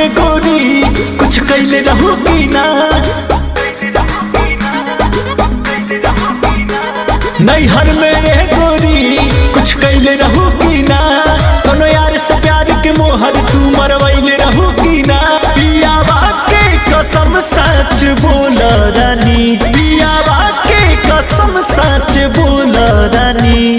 में गोरी कुछ कैले रहू की ना, नैहर में गोरी कुछ कैले रहू की ना, कोनो यार से प्यार के मोहर तू मरवैले रहू की ना। पियावा के कसम सच बोल रानी, पियावा के कसम सच बोल रानी।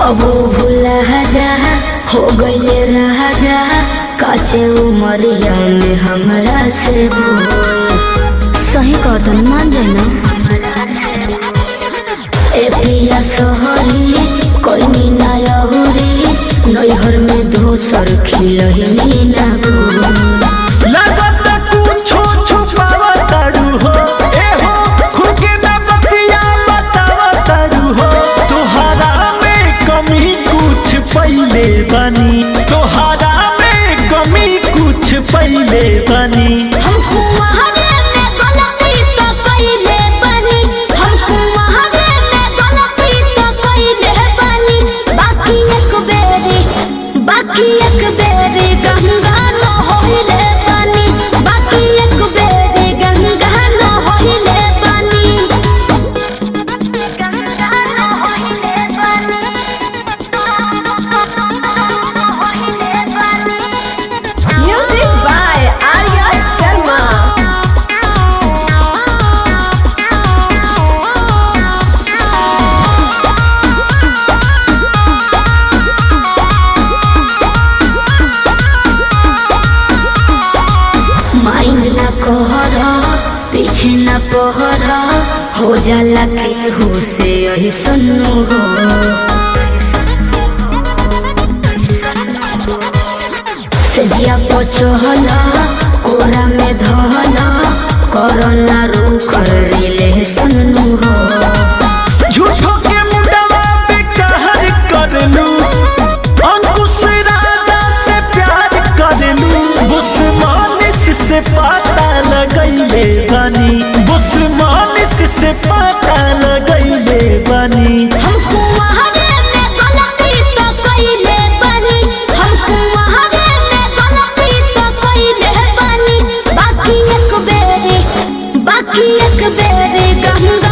अब भूला जा हो गईले राजा, काचे उमरिया में हमरा से बोल। सही कदम मान जाना ए पिया सोहरी कोई मीना यहुरी, नैहर में दोसर खिलही ना लगता कुछो छुपावा तारू हो, ए हो खुद के ना बतिया बतावा तारू हो। तोहरा में कमी कुछ पहले बनी, तोहरा में कमी कुछ पहले बनी। बाकी एक बेरी गंगा न होइले पानी, बाकी एक बेरी गंगा न होइले पानी, गंगा न होइले पानी, होइले पानी। Music by Arya Sharma। Mind ना कहरा पीछे ना पहरा, हो जाला के हो से यही सन्नु हो। सेजिया पचहला कोरा में धहला, कोरोना रू कर रिले सन्नु हो। झूठो के मुंडवा पे कहर कर लू, अंकुश राजा से प्यार कर लू। बुस्मानिस से पता लगैले बनी, बुस्मानिस से पता लगैले बनी। हमको वहारे में गलती तो कइले बनी, हमको वहारे में गलती तो कइले बनी। बाकी एक बेरी गंगा